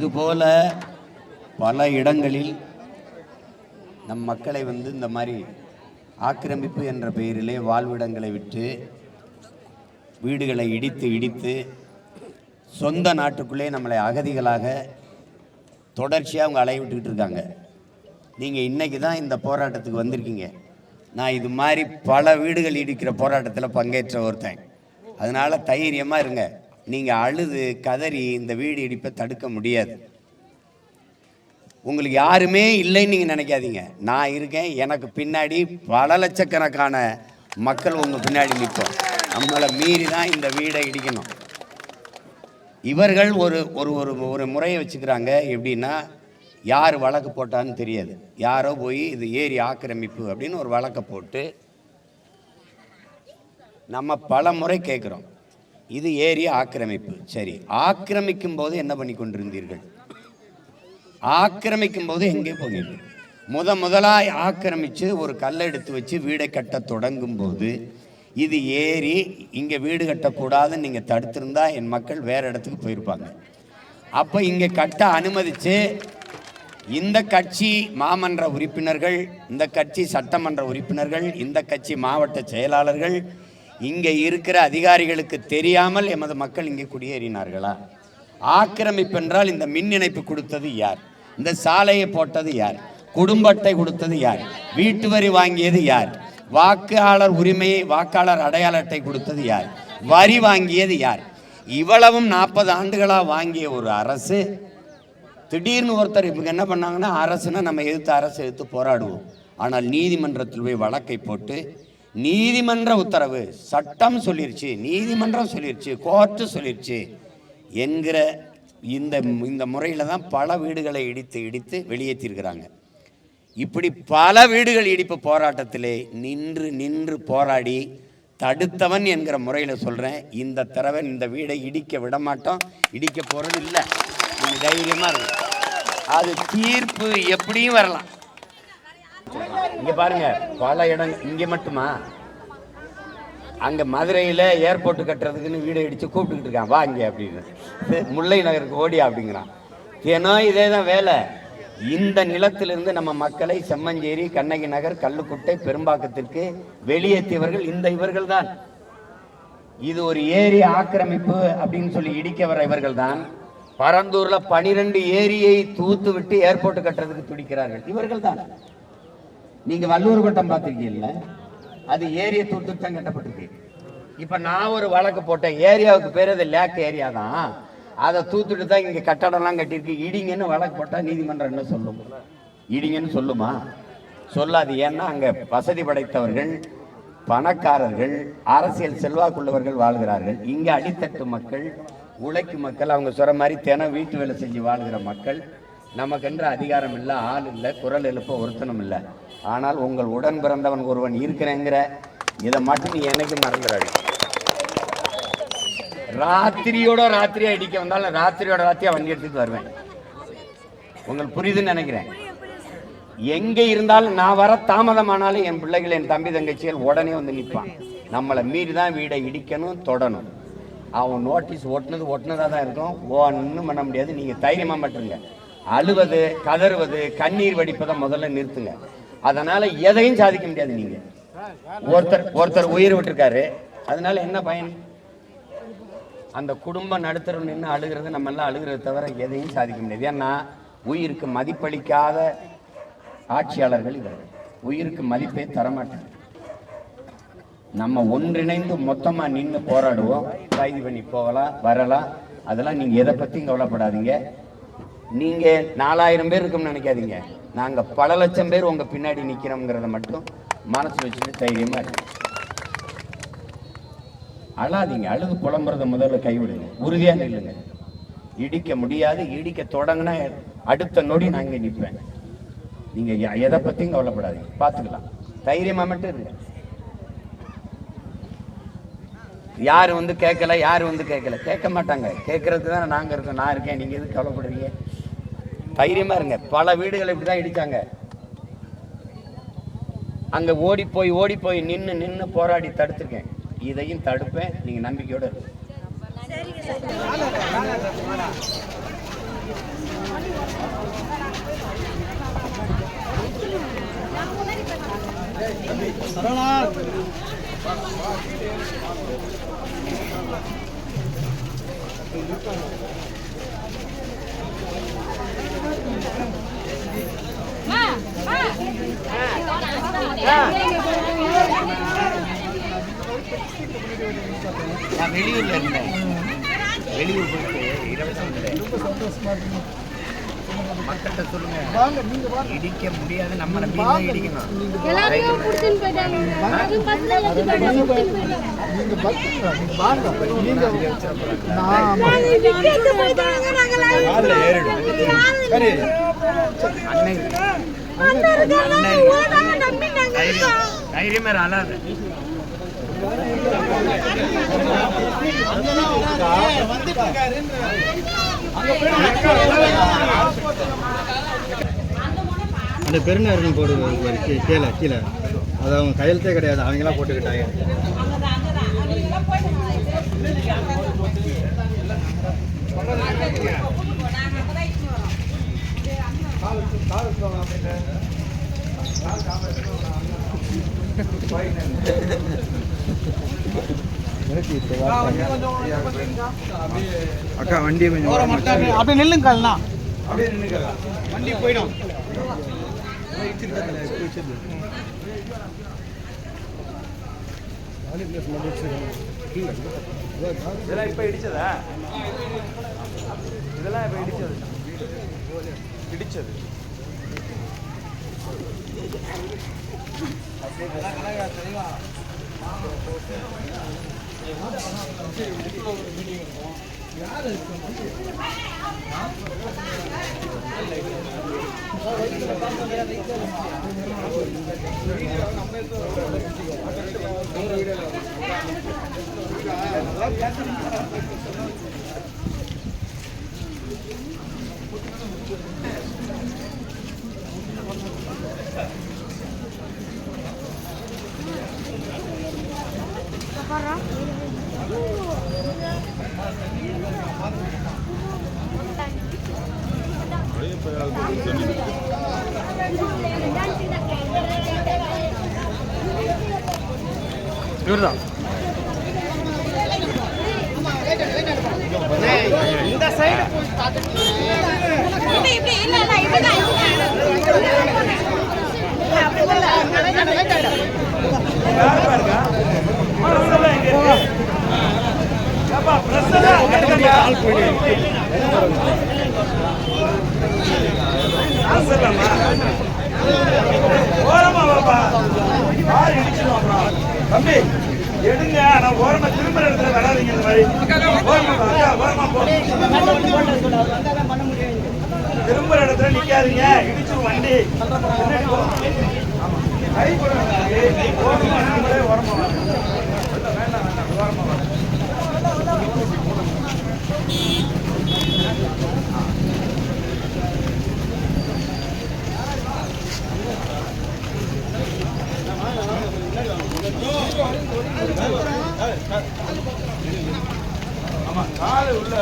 இதுபோல பல இடங்களில் நம் மக்களை இந்த மாதிரி ஆக்கிரமிப்பு என்ற பெயரிலே வாழ்விடங்களை விட்டு வீடுகளை இடித்து சொந்த நாட்டுக்குள்ளே நம்மளை அகதிகளாக தொடர்ச்சியாக அவங்க அலைய விட்டுக்கிட்டு இருக்காங்க. நீங்கள் இன்றைக்கி தான் இந்த போராட்டத்துக்கு வந்திருக்கீங்க. நான் இது மாதிரி பல வீடுகள் இடிக்கிற போராட்டத்தில் பங்கேற்ற ஒருத்தன். அதனால் தைரியமாக இருங்க. நீங்கள் அழுது கதறி இந்த வீடு இடிப்பை தடுக்க முடியாது. உங்களுக்கு யாருமே இல்லைன்னு நீங்கள் நினைக்காதீங்க. நான் இருக்கேன். எனக்கு பின்னாடி பல லட்சக்கணக்கான மக்கள் உங்கள் பின்னாடி நிற்போம். நம்மளை மீறி தான் இந்த வீடை இடிக்கணும். இவர்கள் ஒரு ஒரு ஒரு முறையை வச்சுக்கிறாங்க. எப்படின்னா, யார் வழக்கு போட்டான்னு தெரியாது. யாரோ போய் இது ஏரி ஆக்கிரமிப்பு அப்படின்னு ஒரு வழக்கை போட்டு நம்ம பல முறை கேட்குறோம், இது ஏரி ஆக்கிரமிப்பு. சரி, ஆக்கிரமிக்கும் போது என்ன பண்ணி கொண்டிருந்தீர்கள்? ஆக்கிரமிக்கும் போது எங்கே போனீர்கள்? முதலாக ஆக்கிரமித்து ஒரு கல்லை எடுத்து வச்சு வீடை கட்ட தொடங்கும் போது, இது ஏரி, இங்கே வீடு கட்டக்கூடாதுன்னு நீங்கள் தடுத்திருந்தா என் மக்கள் வேறு இடத்துக்கு போயிருப்பாங்க. அப்போ இங்கே கட்ட அனுமதித்து இந்த கட்சி மாமன்ற உறுப்பினர்கள், இந்த கட்சி சட்டமன்ற உறுப்பினர்கள், இந்த கட்சி மாவட்ட செயலாளர்கள், இங்கே இருக்கிற அதிகாரிகளுக்கு தெரியாமல் எமது மக்கள் இங்கே குடியேறினார்களா? ஆக்கிரமிப்பு என்றால் இந்த மின் இணைப்பு கொடுத்தது யார்? இந்த சாலையை போட்டது யார்? குடும்ப அட்டை கொடுத்தது யார்? வீட்டு வரி வாங்கியது யார்? வாக்காளர் உரிமையை, வாக்காளர் அடையாள அட்டை கொடுத்தது யார்? வரி வாங்கியது யார்? இவ்வளவும் 40 ஆண்டுகளாக வாங்கிய ஒரு அரசு திடீர்னு ஒருத்தர் இப்போ என்ன பண்ணாங்கன்னா, அரசுனா நம்ம அரசு எதிர்த்து போராடுவோம். ஆனால் நீதிமன்றத்தில் போய் வழக்கை போட்டு, நீதிமன்ற உத்தரவு, சட்டம் சொல்லிருச்சு, நீதிமன்றம் சொல்லிருச்சு, கோர்ட்டு சொல்லிருச்சு என்கிற இந்த முறையில் தான் பல வீடுகளை இடித்து வெளியேற்றிருக்கிறாங்க. இப்படி பல வீடுகள் இடிப்பு போராட்டத்திலே நின்று போராடி தடுத்தவன் என்கிற முறையில் சொல்கிறேன். இந்த தடவை இந்த வீடை இடிக்க விட மாட்டோம், இடிக்க போகிறது இல்லை. நீங்கள் தைரியமாக இருக்கும். அது தீர்ப்பு எப்படியும் வரலாம். இங்கே பாருங்க, பல இடங்கள். இங்கே மட்டுமா? அங்கே மதுரையில் ஏர்போர்ட்டு கட்டுறதுக்குன்னு வீடை இடித்து கூப்பிட்டுக்கிட்டு இருக்கான், வா இங்கே அப்படின்னு. முல்லை நகருக்கு ஓடியா அப்படிங்கிறான். ஏன்னா இதே தான் வேலை. இந்த நிலத்திலிருந்து நம்ம மக்களை செம்மஞ்சேரி, கண்ணகி நகர், கல்லுக்குட்டை, பெரும்பாக்கத்திற்கு வெளியேற்றியவர்கள் இவர்கள் தான். இது ஒரு ஏரி ஆக்கிரமிப்பு அப்படின்னு சொல்லி இடிக்க வர இவர்கள் தான். பரந்தூர்ல 12 ஏரியை தூத்து விட்டு ஏர்போர்ட் கட்டுறதுக்கு துடிக்கிறார்கள் இவர்கள் தான். நீங்க வல்லூர் வட்டம் பார்த்திருக்கீங்கல்ல, அது ஏரியை தூத்து தான் கட்டப்பட்டிருக்கு. இப்ப நான் ஒரு வழக்கு போட்டேன், ஏரியாவுக்கு பேர் அது லேக் ஏரியா தான், அதை தூத்துட்டு தான் இங்கே கட்டடம்லாம் கட்டியிருக்கு, இடிங்கன்னு வழக்கு போட்டால் நீதிமன்றம் என்ன சொல்லும்? இடிங்கன்னு சொல்லுமா? சொல்லாது. ஏன்னா அங்கே வசதி படைத்தவர்கள், பணக்காரர்கள், அரசியல் செல்வாக்குள்ளவர்கள் வாழ்கிறார்கள். இங்கே அடித்தட்டு மக்கள், உழைக்கும் மக்கள், அவங்க சொல்கிற மாதிரி தினம் வீட்டு வேலை செஞ்சு வாழ்கிற மக்கள். நமக்கென்ற அதிகாரம் இல்லை, ஆள் இல்லை, குரல் எழுப்ப ஒருத்தனும் இல்லை. ஆனால் உங்கள் உடன் பிறந்தவன் ஒருவன் இருக்கிறேங்கிற இதை மட்டும் நீ எனக்கு மறந்துடாது. ராத்திரியா இடிக்க வந்தாலும் ராத்திரியா வண்டி எடுத்துட்டு வருவேன். உங்களுக்கு புரியுதுன்னு நினைக்கிறேன். எங்கே இருந்தாலும் நான் வர தாமதமானாலும் என் பிள்ளைகள், என் தம்பி தங்கச்சிகள் உடனே வந்து நிற்பான். நம்மளை மீறி தான் வீடை இடிக்கணும், தொடணும். அவன் நோட்டீஸ் ஒட்டுனதாக தான் இருக்கும். ஒன்றும் பண்ண முடியாது. நீங்கள் தைரியமாக மட்டுங்க. அழுவது, கதறுவது, கண்ணீர் வடிப்பதை முதல்ல நிறுத்துங்க. அதனால எதையும் சாதிக்க முடியாது. நீங்க ஒருத்தர் உயிர் விட்டுருக்காரு, அதனால என்ன பயன்? அந்த குடும்பம் நடுத்தரம் நின்று அழுகிறது, நம்ம எல்லாம் அழுகிறத தவிர எதையும் சாதிக்க முடியாது. ஏன்னா உயிருக்கு மதிப்பளிக்காத ஆட்சியாளர்கள் இவர்கள். உயிருக்கு மதிப்பே தரமாட்டாங்க. நம்ம ஒன்றிணைந்து மொத்தமா நின்று போராடுவோம். கைது பண்ணி போகலாம், வரலாம். அதெல்லாம் நீங்க எதை பத்தியும் கவலைப்படாதீங்க. நீங்க 4000 பேர் இருக்கும்னு நினைக்காதீங்க. நாங்க பல லட்சம் பேர் உங்க பின்னாடி நிக்கிறோம்ங்கிறத மட்டும் மனசு வச்சுட்டு தைரியமா இருக்கு. அழாதீங்க. அழுது புலம்புறத முதல்ல கைவிடுங்க. உறுதியா நில்லுங்க. இடிக்க முடியாது. இடிக்க தொடங்கினா அடுத்த நொடி நான் இங்க நிற்பேன். நீங்க எதை பத்தியும் கவலைப்படாதீங்க, பார்த்துக்கலாம். தைரியமா மட்டும் இருங்க. யாரு வந்து கேட்கல, யாரு வந்து கேட்க மாட்டாங்க. கேட்கறதுக்கு தான் நாங்க இருக்கோம். நான் இருக்கேன். நீங்க எதுக்கு கவலைப்படுறீங்க? தைரியமா இருங்க. பல வீடுகளை இப்படிதான் இடிச்சாங்க. அங்க ஓடி போய் நின்று போராடி தடுத்துருக்கேன். இதையும் தடுப்பேன். நீங்க நம்பிக்கையோட இருக்கு. நான் வெளியூர்ல இருந்தேன். வெளியூர் போயிட்டு 20 சந்தோஷமா இருக்கு. மக்கள்கிட்ட சொல்லுங்க, இடிக்க முடியாது, நம்ம நம்பி இடிக்கணும். தைரியமே அழாது. அந்த பெருநேரம் போடு கீழே கீழே அது அவங்க கையெழுத்தே கிடையாது, அவங்களாம் போட்டுக்கிட்டாங்க. அக்கா வண்டி கொஞ்சம் அப்படியே நில்லுங்கண்ணா, அப்படியே நில்லுங்க, வண்டி போயிடும். இதெல்லாம் இப்ப இடிச்சதா? இதெல்லாம் இப்ப இடிச்சது இடிச்சது இவர்தான் இந்த சைடு தம்பி எடுங்க, நான் ஓரமா திரும்ப இடத்துல வராதிங்க. இந்த மாதிரி திரும்ப இடத்துல நிக்காதீங்க, இடிச்சு வண்டி கை ஓரமா ஓரமா வேண்டாம் ஓரமா ஆமா காலை உள்ள